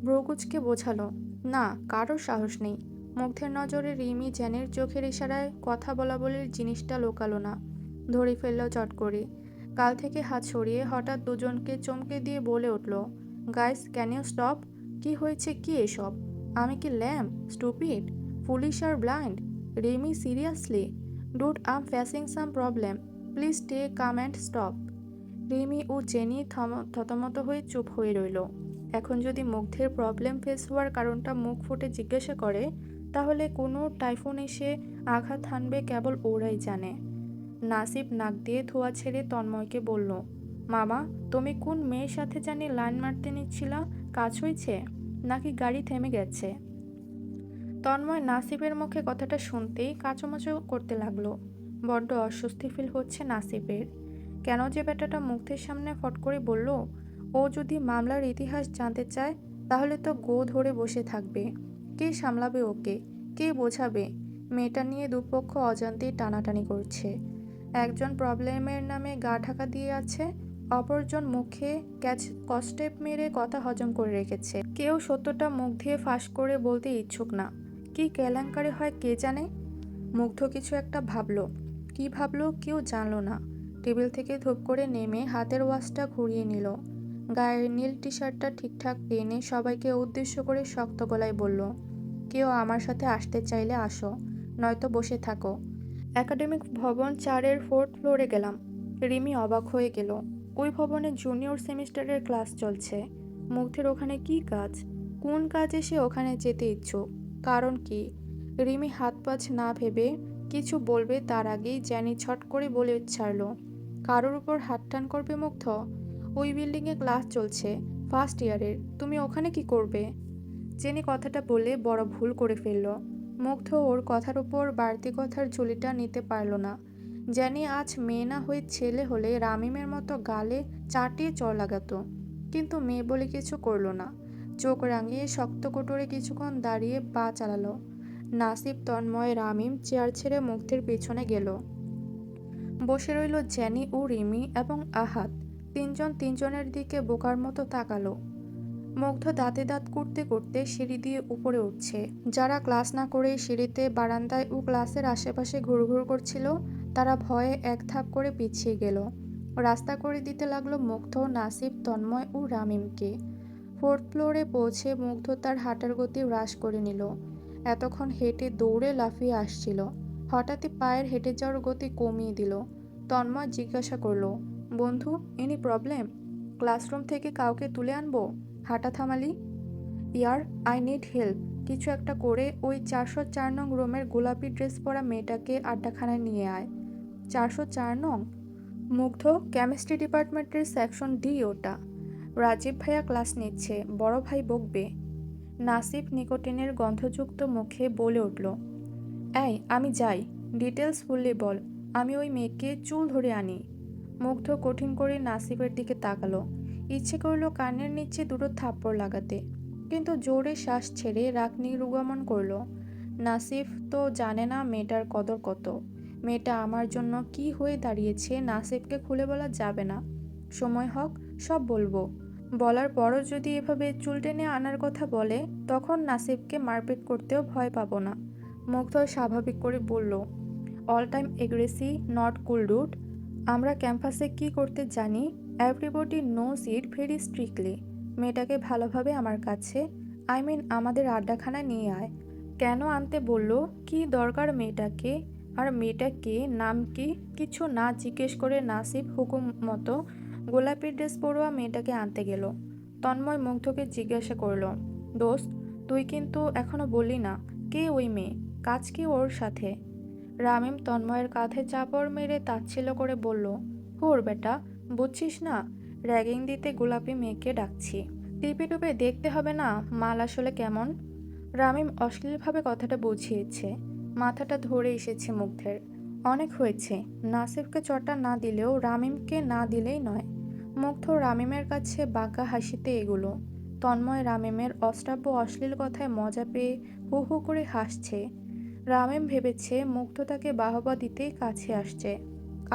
ভ্রুকুচকে বোঝালো, না, কারোর সাহস নেই। মুগ্ধের নজরে রিমি জ্যানির চোখের ইশারায় কথা বলা বলির জিনিসটা লোকালো না, ধরে ফেলল চট করে। কাল থেকে হাত সরিয়ে হঠাৎ দুজনকে চমকে দিয়ে বলে উঠল, গাইস, ক্যান ইউ স্টপ? কি হয়েছে কি এসব? আমি কি ল্যাম্প, স্টুপিড, ফুলিশ আর blind? Rimi, seriously? Dude, I am facing some problem. Please take calm and stop. Rimi ও জেনি থতমত হয়ে চুপ হয়ে রইল। এখন যদি মুগ্ধের প্রবলেম ফেস হওয়ার কারণটা মুখ ফুটে জিজ্ঞাসা করে, তাহলে কোনো টাইফুন এসে আঘাত হানবে কেবল ওরাই জানে। নাসিব নাক দিয়ে ধোঁয়া ছেড়ে তন্ময়কে বলল, মামা, তুমি কোন মেয়ের সাথে জানি লাইন মারতে নিচ্ছিলা? কাজ হয়েছে নাকি গাড়ি থেমে গেছে? তন্ময় নাসিবের মুখে কথাটা শুনতেই কাঁচুমাচু করতে লাগলো। বড্ড অস্বস্তি ফিল হচ্ছে নাসিবের। কেন যে বেটাটা মুগ্ধের সামনে ফট করে বলল, ও যদি মামলার ইতিহাস জানতে চায় তাহলে তো গো ধরে বসে থাকবে। কে সামলাবে ওকে? কে বোঝাবে? মেয়েটা নিয়ে দুপক্ষ অজান্তেই টানাটানি করছে। একজন প্রবলেমের নামে গা ঢাকা দিয়ে আছে, অপরজন মুখে কস্টেপ মেরে কথা হজম করে রেখেছে। কেউ সত্যটা মুখ দিয়ে ফাঁস করে বলতে ইচ্ছুক না। কি কেলেঙ্কারি হয় কে জানে। মুগ্ধ কিছু একটা ভাবলো। কি ভাবলো কেউ জানলো না। টেবিল থেকে ধূপ করে নেমে হাতের ওয়াচটা ঘুরিয়ে নিল। গায়ের নীল টি শার্টটা ঠিকঠাক টেনে সবাইকে উদ্দেশ্য করে শক্ত গলায় বলল, কেউ আমার সাথে আসতে চাইলে আসো, নয়তো বসে থাকো। একাডেমিক ভবন 4-এর 4th ফ্লোরে গেলাম। রিমি অবাক হয়ে গেল। ওই ভবনে জুনিয়র সেমিস্টারের ক্লাস চলছে। মুগ্ধের ওখানে কি কাজ? কোন কাজে সে ওখানে যেতে ইচ্ছুক? কারণ কি? রিমি হাত পাছ না ভেবে কিছু বলবে তার আগেই জ্যানি ছট করে বলে ছাড়ল, কারোর উপর হাত টান করবে মুগ্ধ? ওই বিল্ডিংয়ে ক্লাস চলছে, ফার্স্ট ইয়ারের, তুমি ওখানে কি করবে? জেনি কথাটা বলে বড় ভুল করে ফেলল। মুগ্ধ ওর কথার উপর বাড়তি কথার ঝুলিটা নিতে পারল না। জ্যানি আজ মেয়ে না হয়ে ছেলে হলে রামিমের মতো গালে চাটিয়ে চড় লাগাতো, কিন্তু মেয়ে বলে কিছু করলো না। চোখ রাঙিয়ে শক্ত কোটরে কিছুক্ষণ দাঁড়িয়ে পা চালালো। নাসিব, তন্ময়, রামিম চেয়ার ছেড়ে মুগ্ধের পিছনে গেল। বসে রইল জ্যানি ও রিমি এবং আহাত। তিনজন তিনজনের দিকে বোকার মতো তাকালো। মুগ্ধ দাঁতে দাঁত করতে করতে সিঁড়ি দিয়ে উপরে উঠছে। যারা ক্লাস না করে সিঁড়িতে, বারান্দায় ও ক্লাসের আশেপাশে ঘুরঘুর করছিল, তারা ভয়ে এক ধাপ করে পিছিয়ে গেল। রাস্তা করে দিতে লাগলো মুগ্ধ, নাসিব, তন্ময় ও রামিমকে। 4th ফ্লোরে পৌঁছে মুগ্ধ তার হাঁটার গতি হ্রাস করে নিল। এতক্ষণ হেঁটে দৌড়ে লাফিয়ে আসছিল, হঠাৎই পায়ের হেঁটে যাওয়ার গতি কমিয়ে দিল। তন্ময় জিজ্ঞাসা করলো, বন্ধু, এনি প্রবলেম? ক্লাসরুম থেকে কাউকে তুলে আনবো? হাঁটা থামালি। ইয়ার, আই নিড হেল্প। কিছু একটা করে ওই 404 নং রুমের গোলাপি ড্রেস পরা মেয়েটাকে আড্ডাখানায় নিয়ে আয়। 404 নং? মুগ্ধ, কেমিস্ট্রি ডিপার্টমেন্টের সেকশন ডি ওটা। রাজীব ভাইয়া ক্লাস নিচ্ছে, বড় ভাই বকবে। নাসিফ নিকোটিনের গন্ধযুক্ত মুখে বলে উঠল, এই আমি যাই, ডিটেলস ফুললি বল, আমি ওই মেয়েকে চুল ধরে আনি। মুগ্ধ কঠিন করে নাসিফের দিকে তাকালো। ইচ্ছে করল কানের নিচে দুটো থাপ্পড় লাগাতে, কিন্তু জোরে শ্বাস ছেড়ে রাগ নির্গমন করলো। নাসিফ তো জানে না মেয়েটার কদর কত। মেয়েটা আমার জন্য কি হয়ে দাঁড়িয়েছে নাসিফকে খুলে বলা যাবে না। সময় হোক সব বলবো। বলার পরও যদি এভাবে চুল টেনে আনার কথা বলে, তখন নাসিফকে মারপিট করতেও ভয় পাবো না। মুগ্ধ স্বাভাবিক করে বলল, all time aggressive, not cool dude. আমরা ক্যাম্পাসে কি করতে জানি, everybody knows it very strictly. মেয়েটাকে ভালোভাবে আমার কাছে, আই মিন আমাদের আড্ডাখানায় নিয়ে আয়। কেন আনতে বলল, কি দরকার মেয়েটাকে, আর মেয়েটা কে, নাম কি, কিছু না জিজ্ঞেস করে নাসিফ হুকুম মতো গোলাপি ড্রেস পরোয়া মেয়েটাকে আনতে গেল। তন্ময় মুগ্ধকে জিজ্ঞাসা করল, দোস্ত, তুই কিন্তু এখনো বললি না কে ওই মেয়ে, কাজ কি ওর সাথে? রামিম তন্ময়ের কাঁধে চাপড় মেরে তাচ্ছিল্য করে বলল, হুর বেটা, বুঝছিস না, র্যাগিং দিতে গোলাপি মেয়েকে ডাকছি। টিপে টুপে দেখতে হবে না মাল আসলে কেমন। রামিম অশ্লীলভাবে কথাটা বুঝিয়েছে। মাথাটা ধরে এসেছে মুগ্ধের। অনেক হয়েছে। নাসিফকে চটা না দিলেও রামিমকে না দিলেই নয়। মুগ্ধ রামিমের কাছে বাঁকা হাসিতে এগুলো। তন্ময় রামিমের অশ্রাব্য অশ্লীল কথায় মজা পেয়ে হু হু করে হাসছে। রামিম ভেবেছে মুগ্ধ তাকে বাহবা দিতেই কাছে আসছে,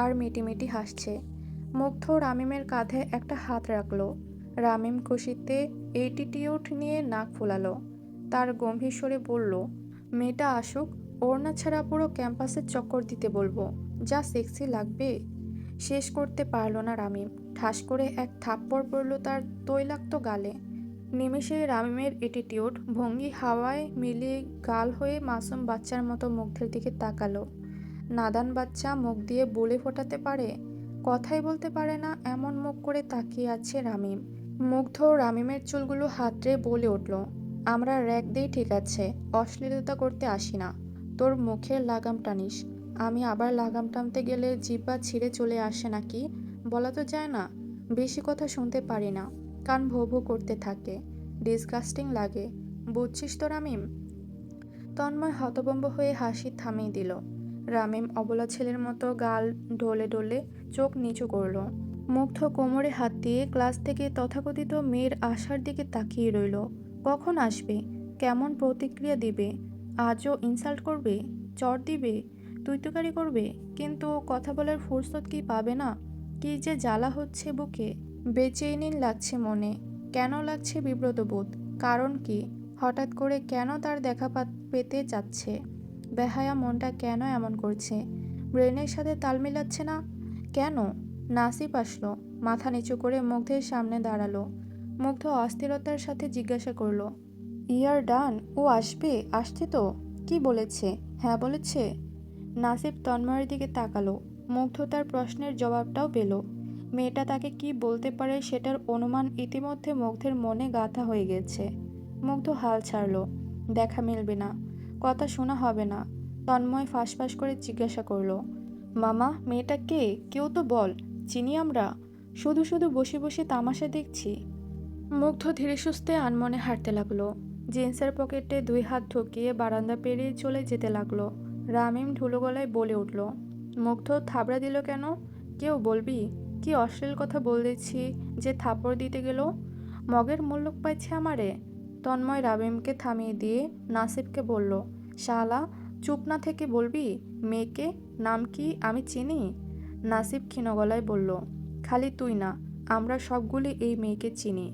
আর মিটিমিটি হাসছে। মুগ্ধ রামিমের কাঁধে একটা হাত রাখলো। রামিম খুশিতে এটিটিউড নিয়ে নাক ফুলালো। তার গম্ভীর স্বরে বলল, মেয়েটা আসুক, ওড়না ছাড়া পুরো ক্যাম্পাসে চক্কর দিতে বলবো, যা সেক্সি লাগবে। শেষ করতে পারল না রামিম। ঠাস করে এক থাপ্পড় পড়ল তার তৈলাক্ত গালে। নিমেষে রামিমের এটিটিউড ভঙ্গি হাওয়ায় মিলিয়ে গাল হয়ে মাসুম বাচ্চার মতো মুগ্ধের দিকে তাকালো। নাদান বাচ্চা মুখ দিয়ে বলে ফোটাতে পারে, কথাই বলতে পারে না, এমন মুখ করে তাকিয়ে আছে রামিম। মুগ্ধ রামিমের চুলগুলো হাতড়ে বলে উঠল, আমরা র্যাক দেই ঠিক আছে, অশ্লীলতা করতে আসি না। তোর মুখের লাগাম টানিস। আমি আবার লাগাম টানতে গেলে জিহ্বা ছিঁড়ে চলে আসে নাকি বলা তো যায় না। বেশি কথা শুনতে পারি না, কান ভো ভো করতে থাকে, ডিসগাস্টিং লাগে, বুঝছিস তো রামিম? তন্ময় হতভম্ব হয়ে হাসি থামিয়ে দিল। রামিম অবলা ছেলের মতো গাল ঢলে ঢলে চোখ নিচু করল। মুগ্ধ কোমরে হাত দিয়ে ক্লাস থেকে তথাকথিত মেয়ের আসার দিকে তাকিয়ে রইল। কখন আসবে, কেমন প্রতিক্রিয়া দিবে, আজও ইনসাল্ট করবে, চর দিবে, তুইতুকারি করবে, কিন্তু কথা বলার ফুরসত কি পাবে না? কি যে জ্বালা হচ্ছে বুকে, বেচেইনি লাগছে মনে। কেন লাগছে বিব্রত বোধ, কারণ কি? হঠাৎ করে কেন তার দেখা পেতে যাচ্ছে? বেহায়া মনটা কেন এমন করছে? ব্রেনের সাথে তাল মিলাচ্ছে না কেন? নাসিফ আসলো, মাথা নিচু করে মুগ্ধের সামনে দাঁড়ালো। মুগ্ধ অস্থিরতার সাথে জিজ্ঞাসা করলো, ইয়ার ডান, ও আসবে, আসছে তো? কি বলেছে? হ্যাঁ বলেছে? নাসিফ তন্ময়ের দিকে তাকালো। মুগ্ধ তার প্রশ্নের জবাবটাও পেল। মেয়েটা তাকে কি বলতে পারে সেটার অনুমান ইতিমধ্যে মুগ্ধের মনে গাঁথা হয়ে গেছে। মুগ্ধ হাল ছাড়ল। দেখা মিলবে না, কথা শোনা হবে না। তন্ময় ফাঁসফাঁস করে জিজ্ঞাসা করলো, মামা, মেয়েটা কে? কেউ তো বল, চিনি আমরা, শুধু শুধু বসে বসে তামাশা দেখছি। মুগ্ধ ধীরে সুস্থে আনমনে হাঁটতে লাগলো। জিন্সের পকেটে 2 হাত ঢুকিয়ে বারান্দা পেরিয়ে চলে যেতে লাগলো। রামিম ঢুলো গলায় বলে উঠল, মুগ্ধ থাবড়া দিল কেন? কেউ বলবি? কি অশ্লীল কথা বলেছি যে থাপড় দিতে গেল? মগের মুল্লুক পাইছে আমারে। তন্ময় রামিমকে থামিয়ে দিয়ে নাসিফকে বলল, শালা, চুপ না থেকে বলবি, মেয়েকে নাম কি আমি চিনি? নাসিফ ক্ষীণ গলায় বলল, খালি তুই না, আমরা সবগুলি এই মেয়েকে চিনি।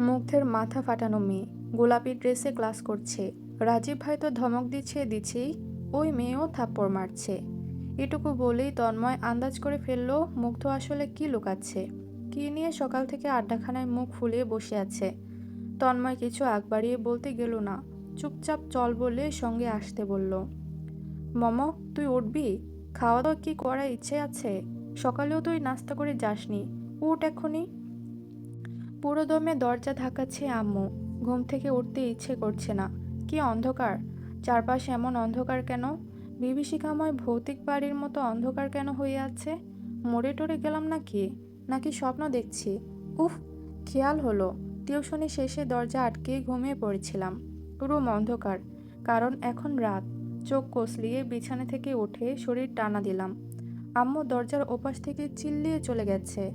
মুগ্ধের মাথা ফাটানো মেয়ে, গোলাপি ড্রেসে ক্লাস করছে, রাজীব ভাই তো ধমক দিচ্ছেই, ওই মেয়েও থাপ্পড় মারছে। এটুকু বলেই তন্ময় আন্দাজ করে ফেলল মুগ্ধ আসলে কি লুকাচ্ছে, কি নিয়ে সকাল থেকে আড্ডাখানায় মুখ ফুলিয়ে বসে আছে। তন্ময় কিছু আগ বাড়িয়ে বলতে গেল না, চুপচাপ চল বলে সঙ্গে আসতে বলল। মম, তুই উঠবি? খাওয়া দাওয়া কি করার ইচ্ছে আছে? সকালেও তুই নাস্তা করে যাসনি, উঠ এক্ষুনি। পুরো দমে দরজা ধাক্কাচ্ছে আম্মু। ঘুম থেকে উঠতে ইচ্ছে করছে না। কি অন্ধকার! চারপাশে এমন অন্ধকার কেন? বিভীষিকাময় ভৌতিক বাড়ির মতো অন্ধকার কেন হয়ে আছে? মরে টরে গেলাম নাকি? নাকি স্বপ্ন দেখছি? উফ! খেয়াল হলো টিউশনি শেষে দরজা আটকে ঘুমিয়ে পড়েছিলাম। রুম অন্ধকার, কারণ এখন রাত। চোখ কসলিয়ে বিছানা থেকে উঠে শরীর টানা দিলাম। আম্মু দরজার ওপাশ থেকে চিল্লিয়ে চলে গেছে।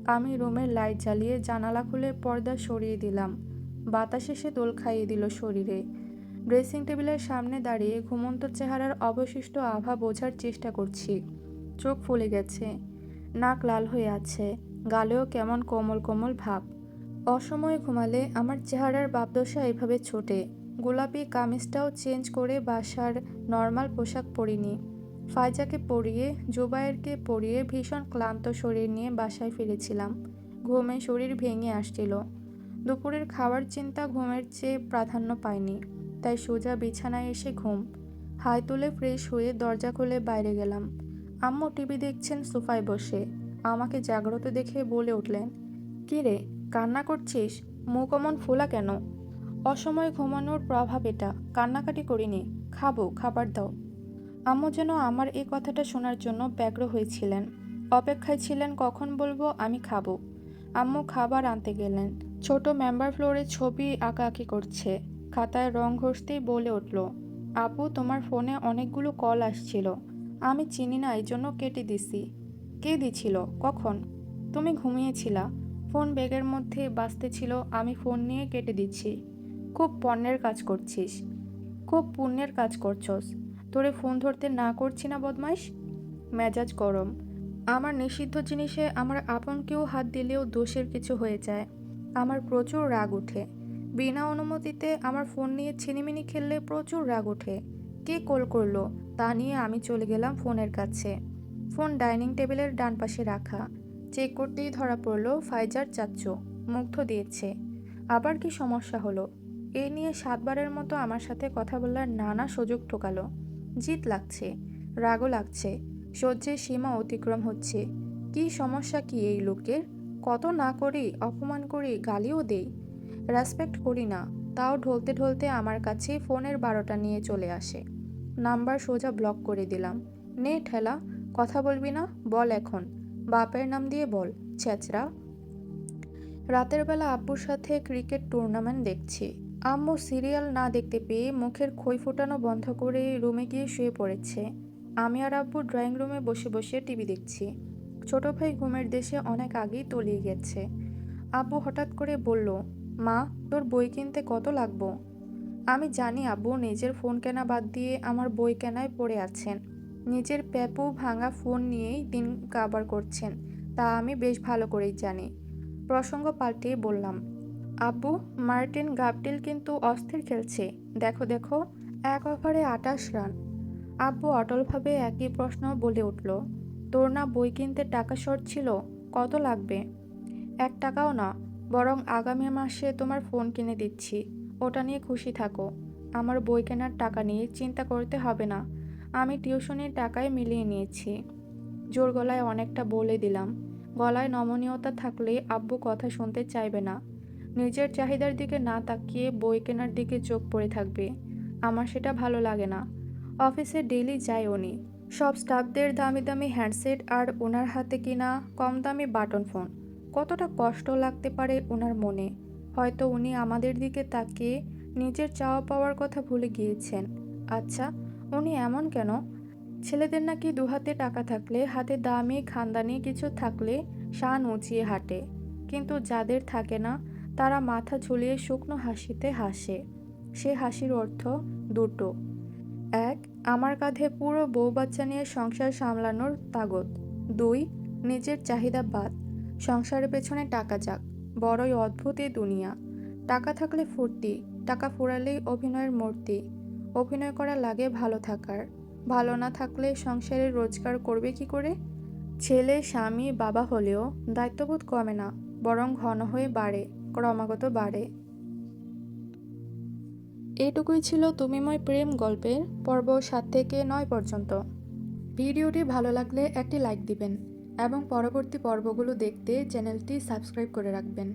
আমি রুমের লাইট জ্বালিয়ে জানালা খুলে পর্দা সরিয়ে দিলাম। বাতাস এসে দোল খাইয়ে দিল শরীরে। ড্রেসিং টেবিলের সামনে দাঁড়িয়ে ঘুমন্ত চেহারার অবশিষ্ট আভা বোঝার চেষ্টা করছি। চোখ ফুলে গেছে, নাক লাল হয়ে আছে, গালেও কেমন কোমল কোমল ভাব। অসময়ে ঘুমালে আমার চেহারার বাপদশা এভাবে ছোটে। গোলাপি কামিজটাও চেঞ্জ করে বাসার নর্মাল পোশাক পরিনি। ফাইজাকে পরিয়ে জুবায়েরকে পরিয়ে ভীষণ ক্লান্ত শরীর নিয়ে বাসায় ফিরেছিলাম। ঘুমে শরীর ভেঙে আসছিল। দুপুরের খাওয়ার চিন্তা ঘুমের চেয়ে প্রাধান্য পায়নি, তাই সোজা বিছানায় এসে ঘুম। হাই তুলে ফ্রেশ হয়ে দরজা খুলে বাইরে গেলাম। আম্মু টিভি দেখছেন সোফায় বসে। আমাকে জাগ্রত দেখে বলে উঠলেন, "কি রে, কান্না করছিস? মুখ অমন ফোলা কেন?" অসময়ে ঘুমানোর প্রভাব এটা। কান্নাকাটি করিনি, খাবো, খাবার দাও। আম্মু যেন আমার এই কথাটা শোনার জন্য ব্যগ্র হয়েছিলেন। অপেক্ষায় ছিলেন কখন বলবো আমি খাবো। আম্মু খাবার আনতে গেলেন। ছোট মেম্বার ফ্লোরে ছবি আঁকাআঁকি করছে। খাতায় রং ঘষতেই বলে উঠল, "আপু, তোমার ফোনে অনেকগুলো কল আসছিল। আমি চিনি না, এই জন্য কেটে দিছি।" "কে দিছিল? কখন?" "তুমি ঘুমিয়েছিলা। ফোন ব্যাগের মধ্যে বাজতেছিল, আমি ফোন নিয়ে কেটে দিচ্ছি।" "খুব পণ্যের কাজ করছিস। খুব পুণ্যের কাজ করছস। তোরে ফোন ধরতে না করছি না বদমাইশ?" মেজাজ গরম। আমার নিষিদ্ধ জিনিসে আমার আপন কেউ হাত দিলেও দোষের কিছু হয়ে যায়। আমার প্রচুর রাগ ওঠে। বিনা অনুমতিতে আমার ফোন নিয়ে ছিনিমিনি খেললে প্রচুর রাগ ওঠে। কে কল করলো তা নিয়ে আমি চলে গেলাম ফোনের কাছে। ফোন ডাইনিং টেবিলের ডান পাশে রাখা। চেক করতেই ধরা পড়ল ফাইজার চাচ্চু। মুগ্ধ দিয়েছে। আবার কি সমস্যা হলো? এ নিয়ে 7বারের মতো আমার সাথে কথা বলার নানা সুযোগ ঠোকালো। জিত লাগছে, রাগও লাগছে, সহ্যের সীমা অতিক্রম হচ্ছে। কি সমস্যা কি এই লোকের? কত না করি, অপমান করি, গালিও দেই, রেসপেক্ট করি না, তাও ঢলতে ঢলতে আমার কাছে ফোনের 12টা নিয়ে চলে আসে। নাম্বার সোজা ব্লক করে দিলাম। নে ঠেলা, কথা বলবি না? বল এখন। বাপের নাম দিয়ে বল, ছেচরা। রাতের বেলা আব্বুর সাথে ক্রিকেট টুর্নামেন্ট দেখছি। আম্মু সিরিয়াল না দেখতে পেয়ে মুখের খই ফোটানো বন্ধ করে রুমে গিয়ে শুয়ে পড়েছে। আমি আর আব্বু ড্রয়িং রুমে বসে বসে টিভি দেখছি। ছোট ভাই ঘুমের দেশে অনেক আগেই তলিয়ে গেছে। আব্বু হঠাৎ করে বলল, "মা, তোর বই কিনতে কত লাগবো?" আমি জানি আব্বু নিজের ফোন কেনা বাদ দিয়ে আমার বই কেনায় পড়ে আছেন। নিজের প্যাপু ভাঙা ফোন নিয়েই দিন কাবার করছেন, তা আমি বেশ ভালো করেই জানি। প্রসঙ্গ পাল্টিয়ে বললাম, "আব্বু, মার্টিন গাপটিল কিন্তু অস্থির খেলছে। দেখো দেখো, এক ওভারে 28 রান।" আব্বু অটলভাবে একই প্রশ্ন বলে উঠল, "তোর না বই কিনতে টাকা শর্ট ছিল? কত লাগবে?" "1 টাকাও না, বরং আগামী মাসে তোমার ফোন কিনে দিচ্ছি। ওটা নিয়ে খুশি থাকো। আমার বই কেনার টাকা নিয়ে চিন্তা করতে হবে না। আমি টিউশনির টাকায় মিলিয়ে নিয়েছি।" জোর গলায় অনেকটা বলে দিলাম। গলায় নমনীয়তা থাকলে আব্বু কথা শুনতে চাইবে না। নিজের চাহিদার দিকে না তাকিয়ে বই কেনার দিকে চোখ পড়ে থাকবে। আমার সেটা ভালো লাগে না। অফিসে ডেইলি যায় উনি। সব স্টাফদের দামি দামি হ্যান্ডসেট আর ওনার হাতে কিনা কম দামি বাটন ফোন। কতটা কষ্ট লাগতে পারে ওনার মনে। হয়তো উনি আমাদের দিকে তাকিয়ে নিজের চাওয়া পাওয়ার কথা ভুলে গিয়েছেন। আচ্ছা, উনি এমন কেন? ছেলেদের নাকি দুহাতে টাকা থাকলে, হাতে দামি খানদানি কিছু থাকলে শান উঁচিয়ে হাঁটে। কিন্তু যাদের থাকে না, তারা মাথা ঝুলিয়ে শুকনো হাসিতে হাসে। সে হাসির অর্থ দুটো। এক, আমার কাঁধে পুরো বউ বাচ্চা নিয়ে সংসার সামলানোর তাগদ। 2, নিজের চাহিদা বাদ, সংসারের পেছনে টাকা যাক। বড়ই অদ্ভুত এই দুনিয়া। টাকা থাকলে ফুর্তি, টাকা ফুরালেই অভিনয়ের মূর্তি। অভিনয় করা লাগে ভালো থাকার। ভালো না থাকলে সংসারে রোজগার করবে কি করে? ছেলে, স্বামী, বাবা হলেও দায়িত্ববোধ কমে না, বরং ঘন হয়ে বাড়ে, ক্রমাগত বাড়ে। এটুকুই ছিল তুমিময় প্রেম গল্পের পর্ব 7 থেকে 9 পর্যন্ত। ভিডিওটি ভালো লাগলে একটি লাইক দিবেন। এবং পরবর্তী পর্বগুলো দেখতে চ্যানেলটি সাবস্ক্রাইব করে রাখবেন।